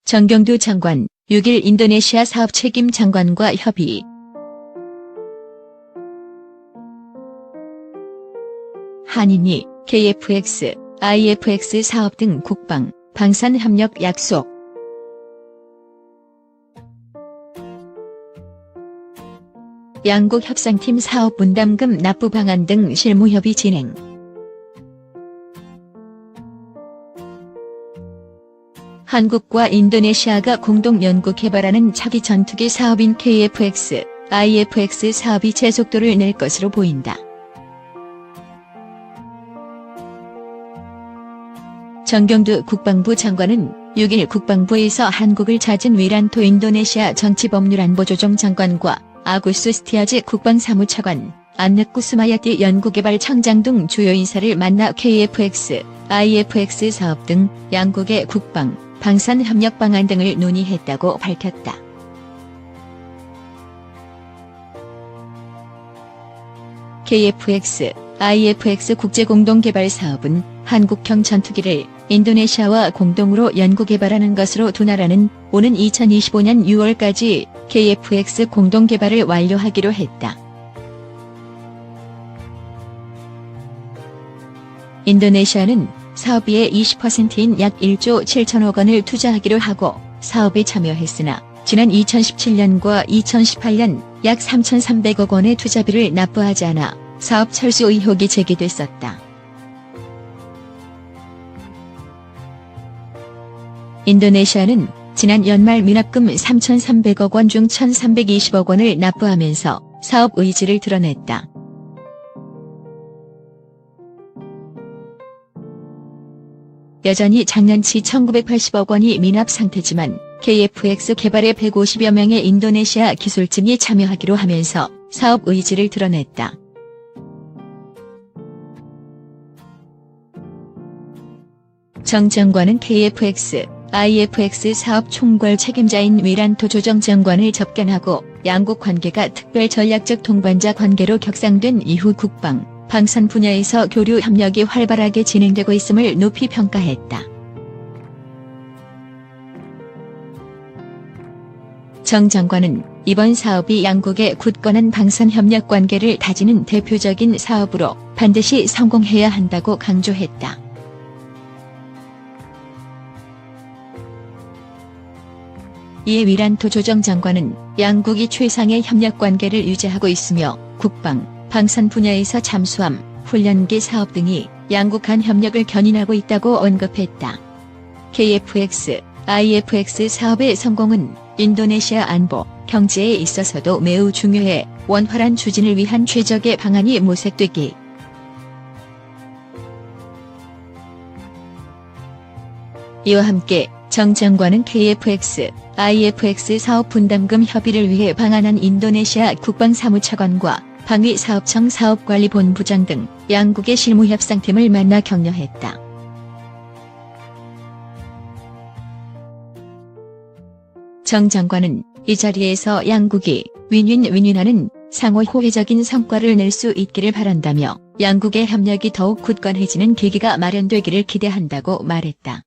정경두 장관, 6일 인도네시아 사업 책임 장관과 협의. 한인이 KF-X, IF-X 사업 등 국방, 방산 협력 약속. 양국 협상팀 사업 분담금 납부 방안 등 실무 협의 진행. 한국과 인도네시아가 공동 연구 개발하는 차기 전투기 사업인 KF-X, IF-X 사업이 제속도를 낼 것으로 보인다. 정경두 국방부 장관은 6일 국방부에서 한국을 찾은 위란토 인도네시아 정치법률안보조정 장관과 아구스 스티아즈 국방사무차관, 안느쿠 스마야티 연구개발청장 등 주요 인사를 만나 KF-X, IF-X 사업 등 양국의 국방, 방산 협력 방안 등을 논의했다고 밝혔다. KF-X, IF-X 국제공동개발 사업은 한국형 전투기를 인도네시아와 공동으로 연구개발하는 것으로 두 나라는 오는 2025년 6월까지 KF-X 공동개발을 완료하기로 했다. 인도네시아는 사업비의 20%인 약 1조 7천억 원을 투자하기로 하고 사업에 참여했으나 지난 2017년과 2018년 약 3,300억 원의 투자비를 납부하지 않아 사업 철수 의혹이 제기됐었다. 인도네시아는 지난 연말 미납금 3,300억 원 중 1,320억 원을 납부하면서 사업 의지를 드러냈다. 여전히 작년치 1,980억 원이 미납 상태지만 KF-X 개발에 150여 명의 인도네시아 기술진이 참여하기로 하면서 사업 의지를 드러냈다. 정 장관은 KF-X, IF-X 사업 총괄 책임자인 위란토 조정장관을 접견하고 양국 관계가 특별 전략적 동반자 관계로 격상된 이후 국방, 방산 분야에서 교류 협력이 활발하게 진행되고 있음을 높이 평가했다. 정 장관은 이번 사업이 양국의 굳건한 방산 협력 관계를 다지는 대표적인 사업으로 반드시 성공해야 한다고 강조했다. 이에 위란토 조정장관은 양국이 최상의 협력 관계를 유지하고 있으며 국방, 방산 분야에서 잠수함, 훈련기 사업 등이 양국 간 협력을 견인하고 있다고 언급했다. KF-X, IF-X 사업의 성공은 인도네시아 안보, 경제에 있어서도 매우 중요해 원활한 추진을 위한 최적의 방안이 모색되기. 이와 함께 정 장관은 KF-X, IF-X 사업 분담금 협의를 위해 방한한 인도네시아 국방사무차관과 방위사업청 사업관리본부장 등 양국의 실무협상팀을 만나 격려했다. 정 장관은 이 자리에서 양국이 윈윈윈윈하는 상호 호혜적인 성과를 낼 수 있기를 바란다며 양국의 협력이 더욱 굳건해지는 계기가 마련되기를 기대한다고 말했다.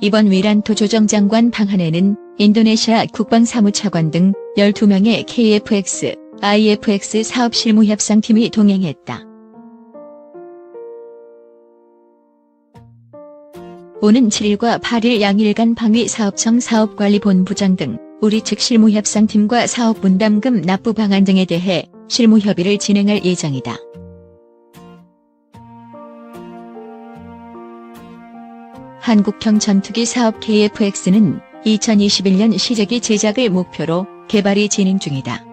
이번 위란토 조정장관 방한에는 인도네시아 국방사무차관 등 12명의 KF-X, IF-X 사업 실무협상팀이 동행했다. 오는 7일과 8일 양일간 방위사업청 사업관리본부장 등 우리 측 실무협상팀과 사업 분담금 납부 방안 등에 대해 실무협의를 진행할 예정이다. 한국형 전투기 사업 KF-X는 2021년 시제기 제작을 목표로 개발이 진행 중이다.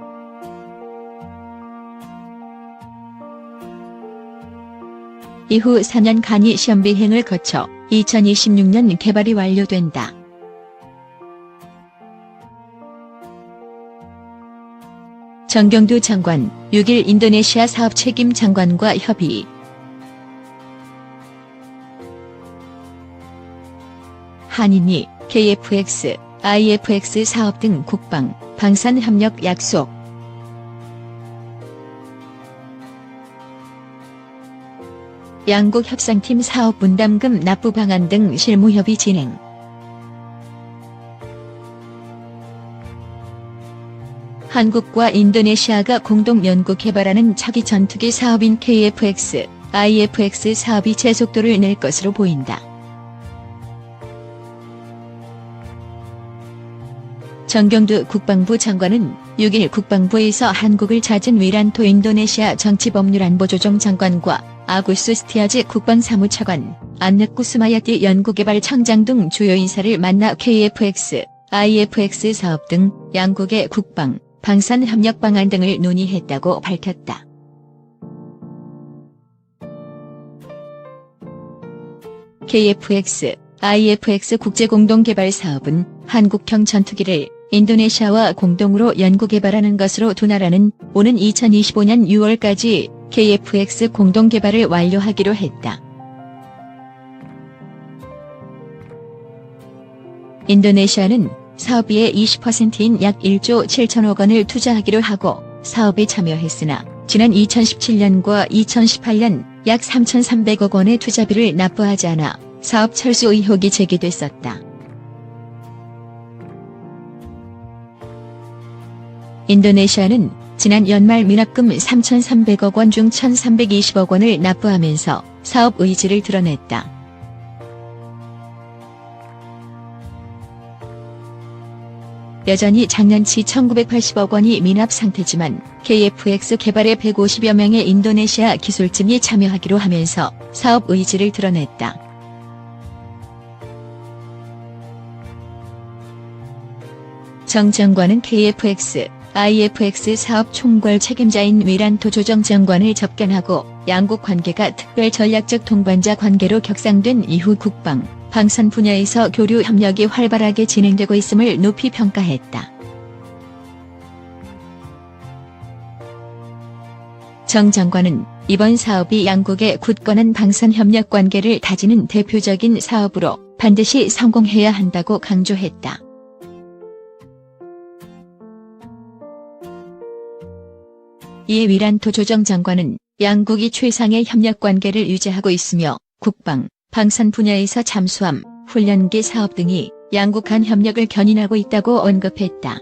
이후 4년간의 시험 비행을 거쳐 2026년 개발이 완료된다. 정경두 장관, 6일 인도네시아 사업 책임 장관과 협의. 한인이 KF-X, IF-X 사업 등 국방, 방산 협력 약속. 양국 협상팀 사업 분담금 납부 방안 등 실무 협의 진행. 한국과 인도네시아가 공동 연구 개발하는 차기 전투기 사업인 KF-X, IF-X 사업이 제속도를 낼 것으로 보인다. 정경두 국방부 장관은 6일 국방부에서 한국을 찾은 위란토 인도네시아 정치법률안보조정장관과 아구스 스티아즈 국방사무차관, 안느쿠 스마야티 연구개발청장 등 주요 인사를 만나 KF-X, IF-X 사업 등 양국의 국방, 방산 협력 방안 등을 논의했다고 밝혔다. KF-X, IF-X 국제공동개발 사업은 한국형 전투기를 인도네시아와 공동으로 연구개발하는 것으로 두 나라는 오는 2025년 6월까지 KF-X 공동개발을 완료하기로 했다. 인도네시아는 사업비의 20%인 약 1조 7천억 원을 투자하기로 하고 사업에 참여했으나 지난 2017년과 2018년 약 3,300억 원의 투자비를 납부하지 않아 사업 철수 의혹이 제기됐었다. 인도네시아는 지난 연말 미납금 3,300억 원 중 1,320억 원을 납부하면서 사업 의지를 드러냈다. 여전히 작년치 1,980억 원이 미납 상태지만 KF-X 개발에 150여 명의 인도네시아 기술진이 참여하기로 하면서 사업 의지를 드러냈다. 정 장관은 KF-X, IF-X 사업 총괄 책임자인 위란토 조정장관을 접견하고 양국 관계가 특별 전략적 동반자 관계로 격상된 이후 국방, 방산 분야에서 교류 협력이 활발하게 진행되고 있음을 높이 평가했다. 정 장관은 이번 사업이 양국의 굳건한 방산 협력 관계를 다지는 대표적인 사업으로 반드시 성공해야 한다고 강조했다. 이에 위란토 조정장관은 양국이 최상의 협력 관계를 유지하고 있으며 국방, 방산 분야에서 잠수함, 훈련기 사업 등이 양국 간 협력을 견인하고 있다고 언급했다.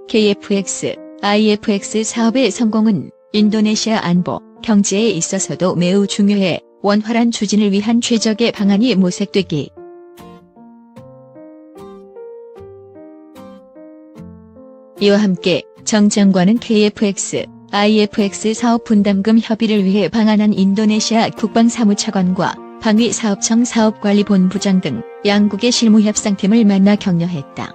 KF-X, IF-X 사업의 성공은 인도네시아 안보, 경제에 있어서도 매우 중요해 원활한 추진을 위한 최적의 방안이 모색되기. 이와 함께 정 장관은 KF-X, IF-X 사업 분담금 협의를 위해 방한한 인도네시아 국방사무차관과 방위사업청 사업관리본부장 등 양국의 실무협상팀을 만나 격려했다.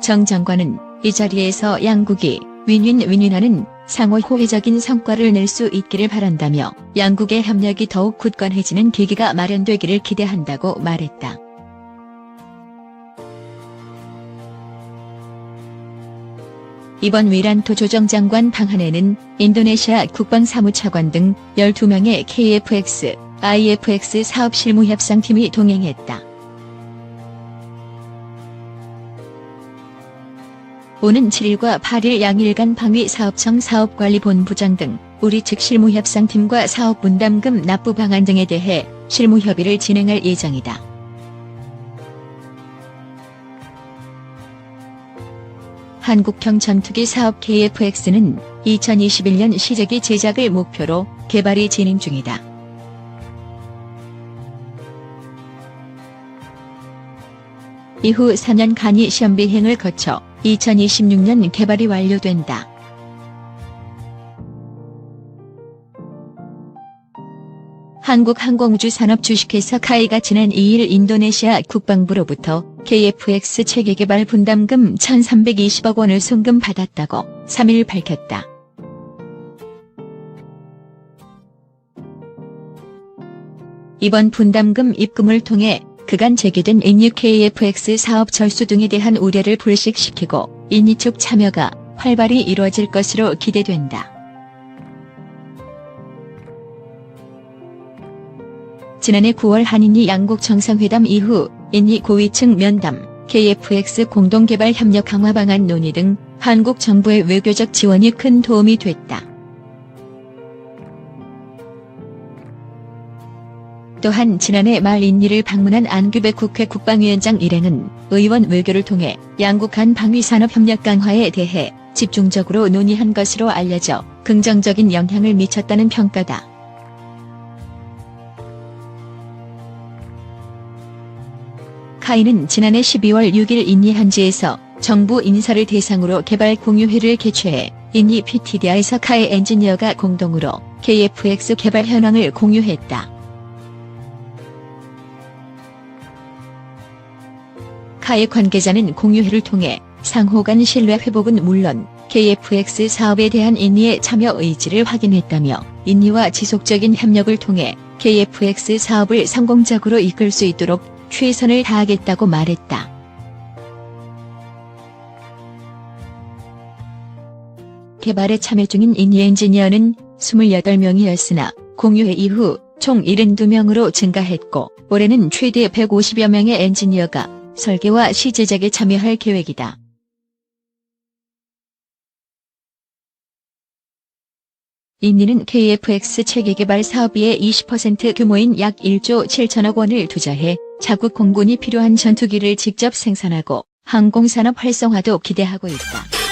정 장관은 이 자리에서 양국이 윈윈윈윈하는 상호 호혜적인 성과를 낼 수 있기를 바란다며 양국의 협력이 더욱 굳건해지는 계기가 마련되기를 기대한다고 말했다. 이번 위란토 조정장관 방한에는 인도네시아 국방사무차관 등 12명의 KF-X, IF-X 사업 실무협상팀이 동행했다. 오는 7일과 8일 양일간 방위사업청 사업관리본부장 등 우리 측 실무협상팀과 사업 분담금 납부 방안 등에 대해 실무협의를 진행할 예정이다. 한국형 전투기 사업 KF-X는 2021년 시제기 제작을 목표로 개발이 진행 중이다. 이후 4년간의 시험 비행을 거쳐 2026년 개발이 완료된다. 한국항공우주산업 주식회사 카이가 지난 2일 인도네시아 국방부로부터 KF-X 체계개발 분담금 1,320억 원을 송금받았다고 3일 밝혔다. 이번 분담금 입금을 통해 그간 제기된 인유 KF-X 사업 절수 등에 대한 우려를 불식시키고 인유 쪽 참여가 활발히 이루어질 것으로 기대된다. 지난해 9월 한인이 양국 정상회담 이후 인이 고위층 면담, KF-X 공동개발 협력 강화 방안 논의 등 한국 정부의 외교적 지원이 큰 도움이 됐다. 또한 지난해 말 인니를 방문한 안규백 국회 국방위원장 일행은 의원 외교를 통해 양국 간 방위산업 협력 강화에 대해 집중적으로 논의한 것으로 알려져 긍정적인 영향을 미쳤다는 평가다. 카이는 지난해 12월 6일 인니 현지에서 정부 인사를 대상으로 개발 공유회를 개최해 인니 PTDI에서 카이 엔지니어가 공동으로 KF-X 개발 현황을 공유했다. 카이 관계자는 공유회를 통해 상호 간 신뢰 회복은 물론 KF-X 사업에 대한 인니의 참여 의지를 확인했다며 인니와 지속적인 협력을 통해 KF-X 사업을 성공적으로 이끌 수 있도록 최선을 다하겠다고 말했다. 개발에 참여 중인 인니 엔지니어는 28명이었으나 공유회 이후 총 72명으로 증가했고 올해는 최대 150여 명의 엔지니어가 설계와 시제작에 참여할 계획이다. 인니는 KF-X 체계 개발 사업비의 20% 규모인 약 1조 7천억 원을 투자해 자국 공군이 필요한 전투기를 직접 생산하고 항공산업 활성화도 기대하고 있다.